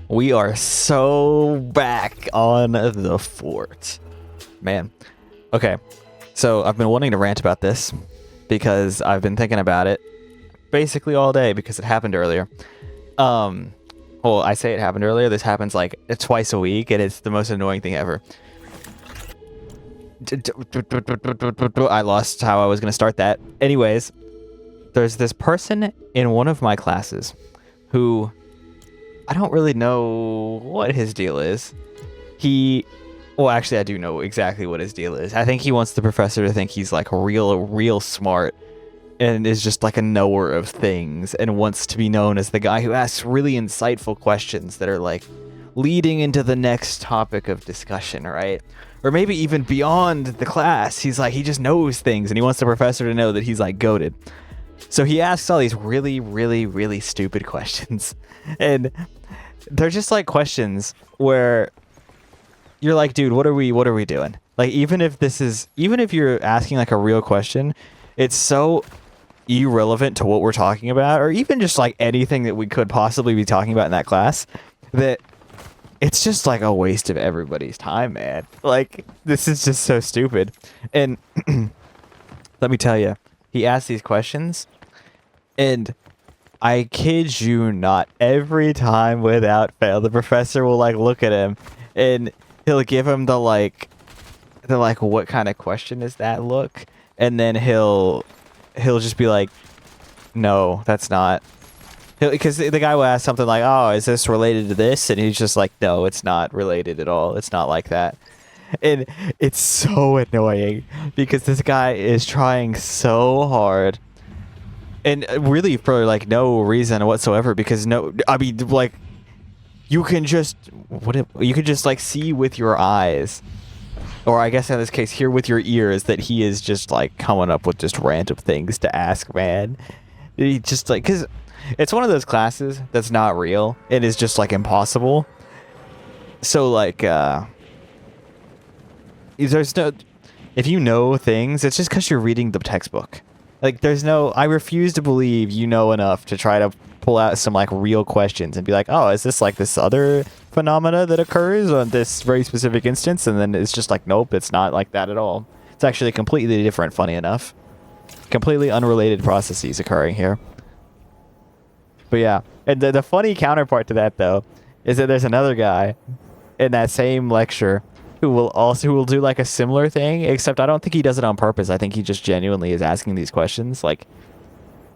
We are so back on the fort. Man. Okay. So I've been wanting to rant about this because I've been thinking about it basically all day because it happened earlier. Well, I say it happened earlier. This happens like twice a week and it's the most annoying thing ever. I lost how I was going to start that. Anyways, there's this person in one of my classes who I don't really know what his deal is. Well, actually, I do know exactly what his deal is. I think he wants the professor to think he's like real smart and is just like a knower of things and wants to be known as the guy who asks really insightful questions that are like leading into the next topic of discussion, right? Or maybe even beyond the class. He's like, he just knows things and he wants the professor to know that he's like goated. So he asks all these really stupid questions. And they're just like questions where you're like, dude, what are we doing? Like, even if you're asking like a real question, it's so irrelevant to what we're talking about, or even just like anything that we could possibly be talking about in that class, that it's just like a waste of everybody's time, man. Like, this is just so stupid. And let me tell you, he asked these questions, and I kid you not, every time without fail, the professor will like look at him and he'll give him the like what kind of question is that look, and then he'll just be like, no, that's not. Because the guy will ask something like, oh, is this related to this? And he's just like, no, it's not related at all. It's not like that. And it's so annoying because this guy is trying so hard. And really for like no reason whatsoever, because you can just like see with your eyes, or I guess in this case hear with your ears, that he is just like coming up with just random things to ask, man. He just like, because it's one of those classes that's not real. It is just like impossible. So like there's no, if you know things, it's just because you're reading the textbook. Like, I refuse to believe you know enough to try to pull out some, like, real questions and be like, oh, is this, like, this other phenomena that occurs on this very specific instance? And then it's just like, nope, it's not like that at all. It's actually completely different, funny enough. Completely unrelated processes occurring here. But yeah, and the funny counterpart to that, though, is that there's another guy in that same lecture who will do like a similar thing, except I don't think he does it on purpose. I think he just genuinely is asking these questions, like,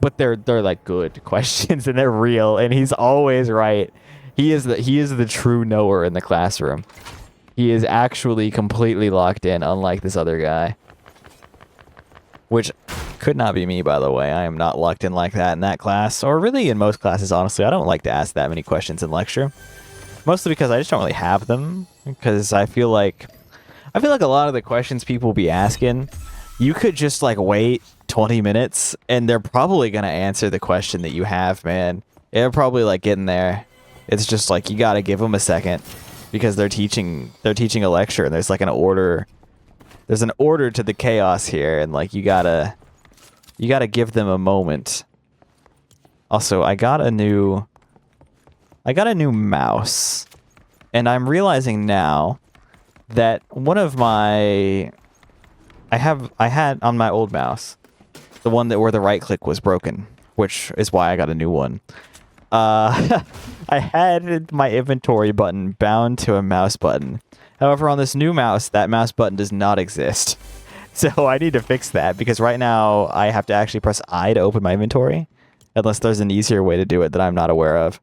but they're like good questions and they're real, and he's always right. He is the true knower in the classroom. He is actually completely locked in, unlike this other guy. Which could not be me, by the way. I am not locked in like that in that class, or really in most classes, honestly. I don't like to ask that many questions in lecture. Mostly because I just don't really have them, because I feel like a lot of the questions people will be asking, you could just like wait 20 minutes and they're probably going to answer the question that you have, man. They're probably like getting there. It's just like you got to give them a second because they're teaching a lecture, and there's like an order. There's an order to the chaos here, and like you got to give them a moment. Also, I got a new mouse, and I'm realizing now that one of I had on my old mouse, the one where the right click was broken, which is why I got a new one. I had my inventory button bound to a mouse button. However, on this new mouse, that mouse button does not exist. So I need to fix that, because right now I have to actually press I to open my inventory, unless there's an easier way to do it that I'm not aware of.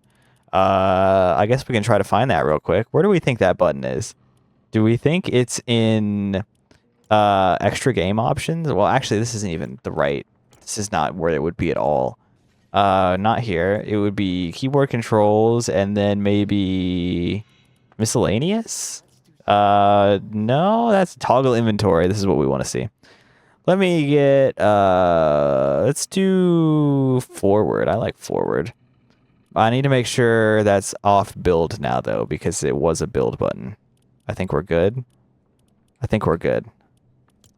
I guess we can try to find that real quick. Where do we think that button is? Do we think it's in extra game options? Well, actually, this isn't even this is not where it would be at all. Not here. It would be keyboard controls and then maybe miscellaneous? No, that's toggle inventory. This is what we want to see. Let me get, let's do forward. I like forward. I need to make sure that's off build now, though, because it was a build button. I think we're good.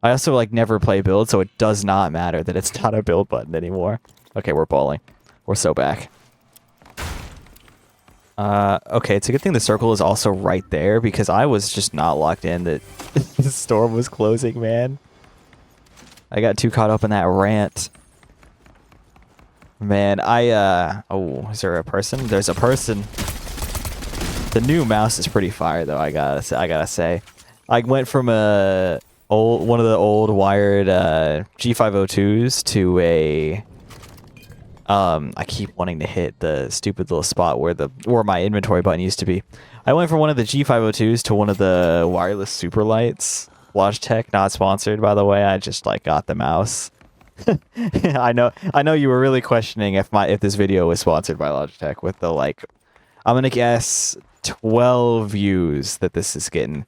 I also, like, never play build, so it does not matter that it's not a build button anymore. Okay, we're balling. We're so back. Okay, it's a good thing the circle is also right there because I was just not locked in that the storm was closing, man. I got too caught up in that rant. Man, oh, is there a person? There's a person. The new mouse is pretty fire though, I gotta say. I went from one of the old wired G502s to a I keep wanting to hit the stupid little spot where my inventory button used to be. I went from one of the G502s to one of the wireless Superlights. Logitech, not sponsored by the way. I just like got the mouse. I know you were really questioning if this video was sponsored by Logitech with the like I'm gonna guess 12 views that this is getting.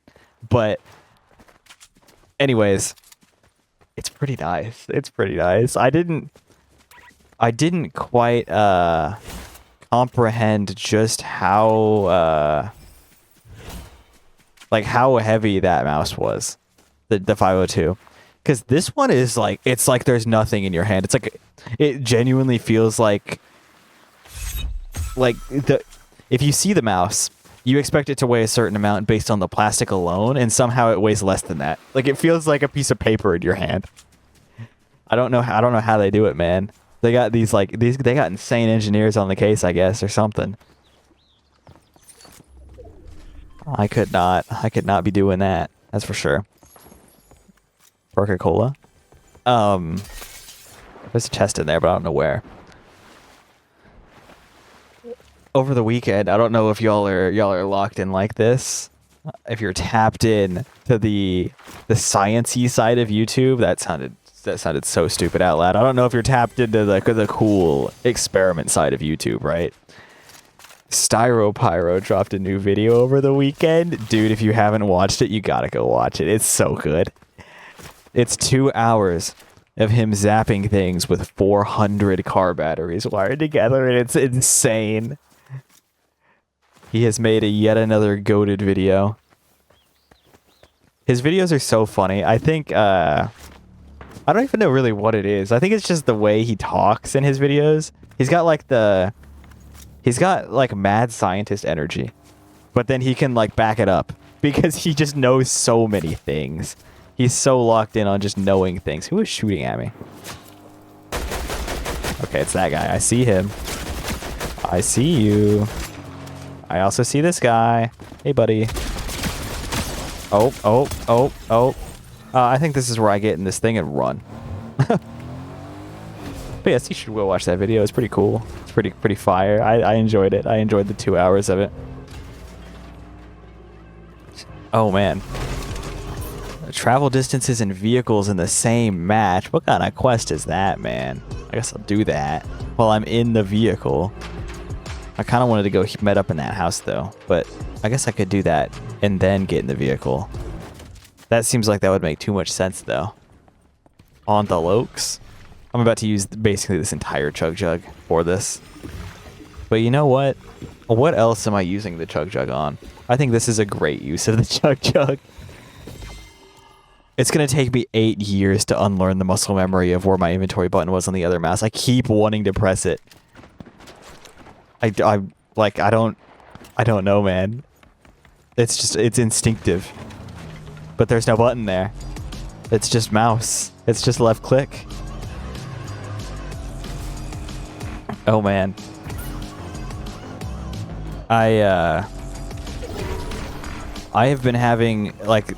But anyways, it's pretty nice. It's pretty nice. I didn't quite comprehend just how how heavy that mouse was, the 502, because this one is like it's like there's nothing in your hand. It's like it genuinely feels like if you see the mouse, you expect it to weigh a certain amount based on the plastic alone, and somehow it weighs less than that. Like it feels like a piece of paper in your hand. I don't know how they do it, man. They got they got insane engineers on the case, I guess, or something. I could not be doing that. That's for sure. Coca-Cola. There's a chest in there, but I don't know where. Over the weekend, I don't know if y'all are locked in like this. If you're tapped in to the science-y side of YouTube, that sounded so stupid out loud. I don't know if you're tapped into the cool experiment side of YouTube, right? StyroPyro dropped a new video over the weekend. Dude, if you haven't watched it, you gotta go watch it. It's so good. It's 2 hours of him zapping things with 400 car batteries wired together, and it's insane. He has made yet another goated video. His videos are so funny. I think, I don't even know really what it is. I think it's just the way he talks in his videos. He's got mad scientist energy, but then he can like back it up because he just knows so many things. He's so locked in on just knowing things. Who is shooting at me? Okay, it's that guy. I see him. I see you. I also see this guy. Hey, buddy. Oh. I think this is where I get in this thing and run. But yes, you should go watch that video. It's pretty cool. It's pretty fire. I enjoyed it. I enjoyed the 2 hours of it. Oh, man. Travel distances and vehicles in the same match. What kind of quest is that, man? I guess I'll do that while I'm in the vehicle. I kind of wanted to go met up in that house, though. But I guess I could do that and then get in the vehicle. That seems like that would make too much sense, though. On the Lokes. I'm about to use basically this entire Chug Jug for this. But you know what? What else am I using the Chug Jug on? I think this is a great use of the Chug Jug. It's going to take me 8 years to unlearn the muscle memory of where my inventory button was on the other mouse. I keep wanting to press it. I don't know, man. It's instinctive. But there's no button there. It's just mouse. It's just left click. Oh, man. I have been having, like,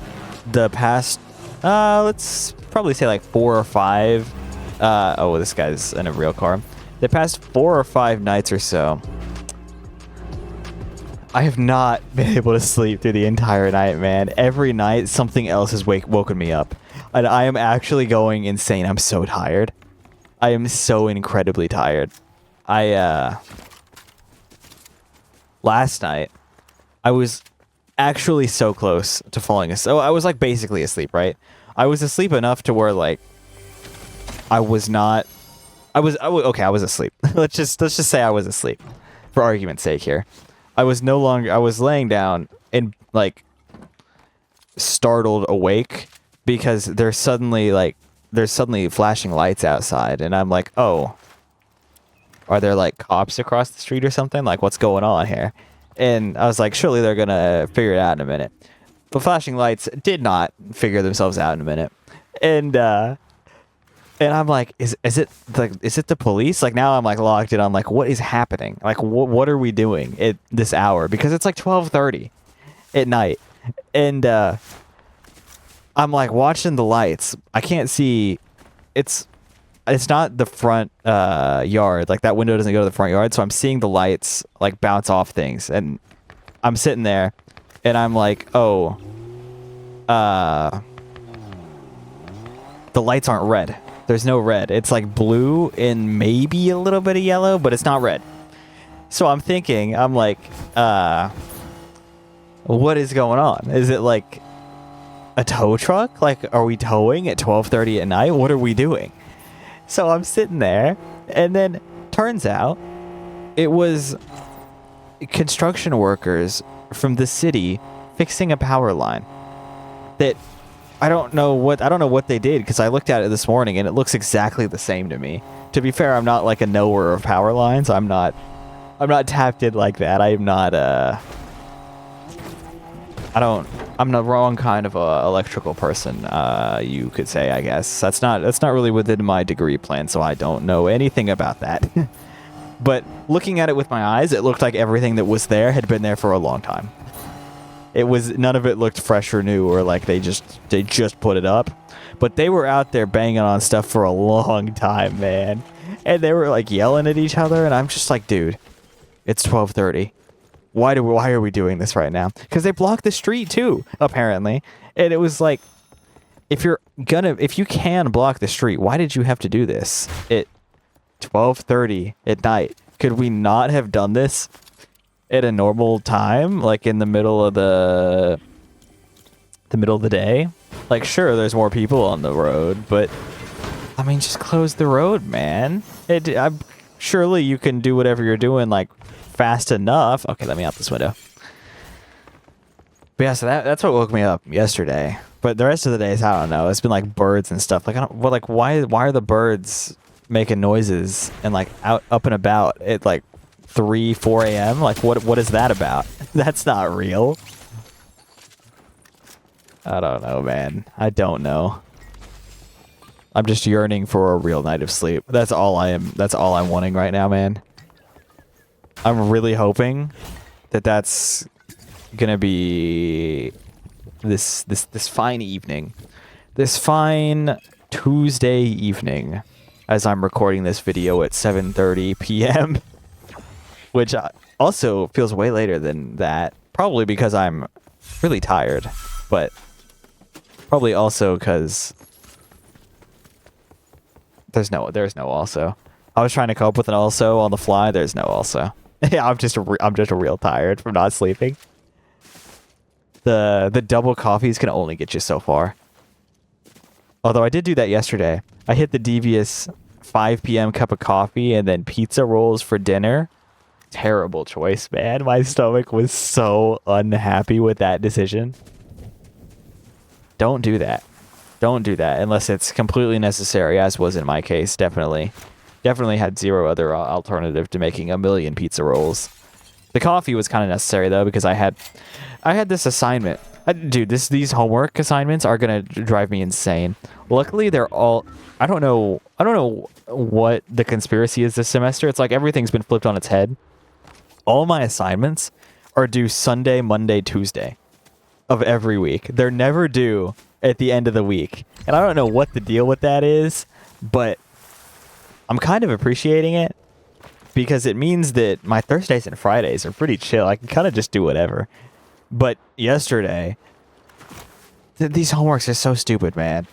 the past, let's probably say, like, 4 or 5, oh, this guy's in a real car. The past 4 or 5 nights or so, I have not been able to sleep through the entire night, man. Every night, something else has woken me up. And I am actually going insane. I'm so tired. I am so incredibly tired. Last night, I was actually so close to falling asleep. So I was like basically asleep, right? I was asleep enough to where like I was asleep. let's just say I was asleep for argument's sake here. I was laying down and like startled awake because there's suddenly flashing lights outside and I'm like, "Oh, are there like cops across the street or something? Like what's going on here?" And I was like, surely they're going to figure it out in a minute. The flashing lights did not figure themselves out in a minute. And I'm like, is it the police? Like, now I'm like logged in on like, what is happening? Like, what are we doing at this hour? Because it's like 12:30 at night. And I'm like watching the lights. I can't see. It's not the front yard. Like, that window doesn't go to the front yard. So I'm seeing the lights like bounce off things. And I'm sitting there and I'm like, oh, the lights aren't red. There's no red. It's like blue and maybe a little bit of yellow, but it's not red. So I'm thinking, I'm like, what is going on? Is it like a tow truck? Like, are we towing at 12:30 at night? What are we doing? So I'm sitting there, and then turns out it was construction workers from the city fixing a power line that I don't know what they did, because I looked at it this morning and it looks exactly the same to me. To be fair, I'm not like a knower of power lines. I'm not tapped in like that. I'm the wrong kind of electrical person, you could say, I guess. That's not really within my degree plan, so I don't know anything about that. But looking at it with my eyes, it looked like everything that was there had been there for a long time. None of it looked fresh or new, or like they just put it up. But they were out there banging on stuff for a long time, man. And they were like yelling at each other, and I'm just like, dude, it's 12:30. Why are we doing this right now? Because they blocked the street too, apparently. And it was like, if you can block the street, why did you have to do this at 12:30 at night? Could we not have done this at a normal time, like in the middle of the day? Like, sure, there's more people on the road, but I mean, just close the road, man. Surely you can do whatever you're doing, like, fast enough. Okay, let me out this window. But yeah, so that's what woke me up yesterday. But the rest of the days, I don't know. It's been like birds and stuff. Like, why are the birds making noises and like up and about at like 3-4 a.m.? Like, what is that about? That's not real. I don't know, man. I don't know. I'm just yearning for a real night of sleep. That's all I'm wanting right now, man. I'm really hoping that that's gonna be this fine evening, this fine Tuesday evening, as I'm recording this video at 7:30 p.m., which also feels way later than that. Probably because I'm really tired, but probably also because there's no also. I was trying to come up with an also on the fly. There's no also. Yeah, I'm just real tired from not sleeping. The double coffees can only get you so far. Although I did do that yesterday. I hit the devious 5 p.m. cup of coffee and then pizza rolls for dinner. Terrible choice, man. My stomach was so unhappy with that decision. Don't do that. Don't do that unless it's completely necessary, as was in my case. Definitely had zero other alternative to making a million pizza rolls. The coffee was kind of necessary though, because I had this assignment. Dude, these homework assignments are gonna drive me insane. Luckily, they're all. I don't know what the conspiracy is this semester. It's like everything's been flipped on its head. All my assignments are due Sunday, Monday, Tuesday of every week. They're never due at the end of the week, and I don't know what the deal with that is, but I'm kind of appreciating it because it means that my Thursdays and Fridays are pretty chill. I can kind of just do whatever. But yesterday, these homeworks are so stupid, man.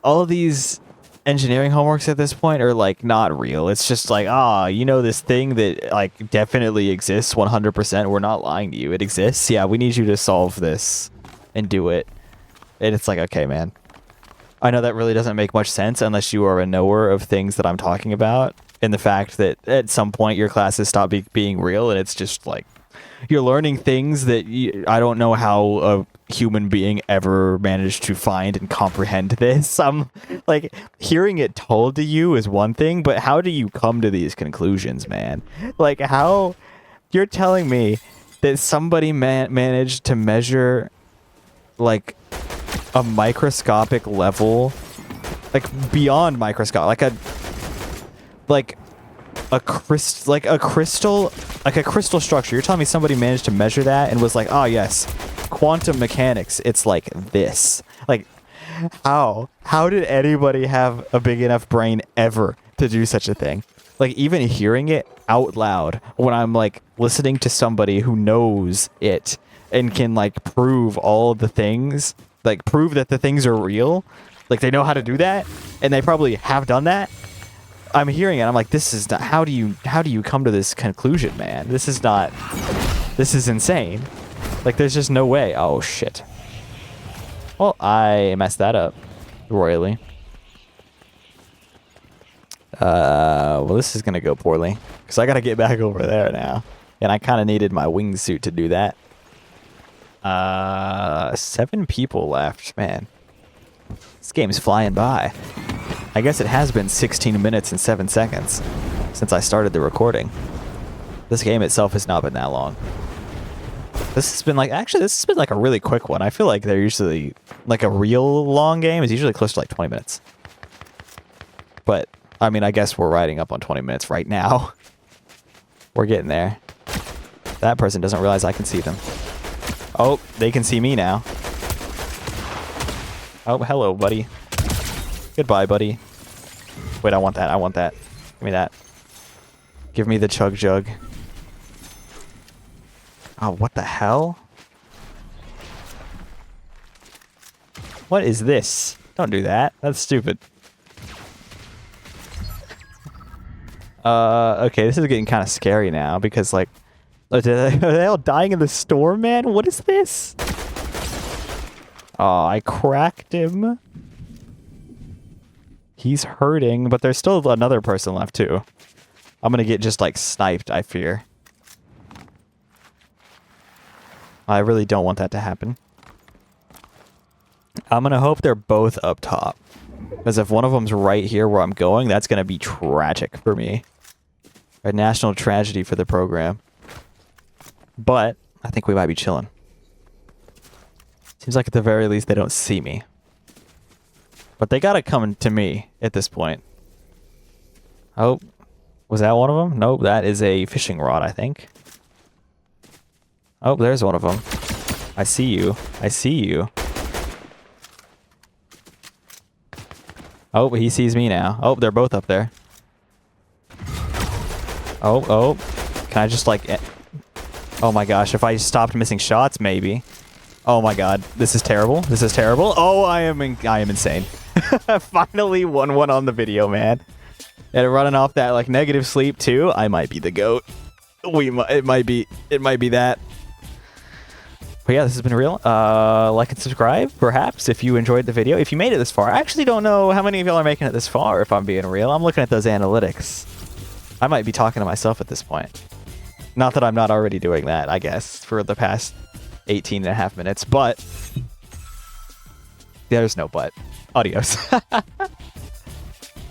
All of these engineering homeworks at this point are like not real. It's just like, this thing that like definitely exists 100%. We're not lying to you. It exists. Yeah, we need you to solve this and do it. And it's like, okay, man. I know that really doesn't make much sense unless you are a knower of things that I'm talking about, and the fact that at some point your classes stop being real, and it's just like you're learning things that I don't know how a human being ever managed to find and comprehend this. I'm like, hearing it told to you is one thing, but how do you come to these conclusions, man? Like, how you're telling me that somebody managed to measure like a microscopic level, like beyond microscope, like a crystal structure. You're telling me somebody managed to measure that and was like, oh yes, quantum mechanics, it's like this. Like, how did anybody have a big enough brain ever to do such a thing? Like, even hearing it out loud when I'm like listening to somebody who knows it and can like prove all of the things, like prove that the things are real, like they know how to do that, and they probably have done that. I'm hearing it, I'm like, this is not, how do you come to this conclusion, man? This is insane. Like, there's just no way. Oh shit. Well, I messed that up royally. Well, this is gonna go poorly because I gotta get back over there now, and I kind of needed my wingsuit to do that. 7 people left, man. This game's flying by. I guess it has been 16 minutes and 7 seconds since I started the recording. This game itself has not been that long. This has been like a really quick one. I feel like they're usually, like a real long game is usually close to like 20 minutes. But, I mean, I guess we're riding up on 20 minutes right now. We're getting there. That person doesn't realize I can see them. Oh, they can see me now. Oh, hello, buddy. Goodbye, buddy. Wait, I want that. I want that. Give me that. Give me the chug jug. Oh, what the hell? What is this? Don't do that. That's stupid. Okay, this is getting kind of scary now because, like, are they all dying in the storm, man? What is this? Oh, I cracked him. He's hurting, but there's still another person left, too. I'm gonna get just, like, sniped, I fear. I really don't want that to happen. I'm gonna hope they're both up top. Because if one of them's right here where I'm going, that's gonna be tragic for me. A national tragedy for the program. But I think we might be chilling. Seems like at the very least they don't see me. But they gotta come to me at this point. Oh, was that one of them? Nope, that is a fishing rod, I think. Oh, there's one of them. I see you. I see you. Oh, he sees me now. Oh, they're both up there. Oh. Can I just like... Oh my gosh, if I stopped missing shots, maybe. Oh my god, this is terrible. This is terrible. Oh, I am insane. Finally won one on the video, man. And running off that like negative sleep too. I might be the GOAT. It might be that. But yeah, this has been real. Like and subscribe, perhaps, if you enjoyed the video. If you made it this far. I actually don't know how many of y'all are making it this far, if I'm being real. I'm looking at those analytics. I might be talking to myself at this point. Not that I'm not already doing that, I guess, for the past 18 and a half minutes, but... There's no but. Adios.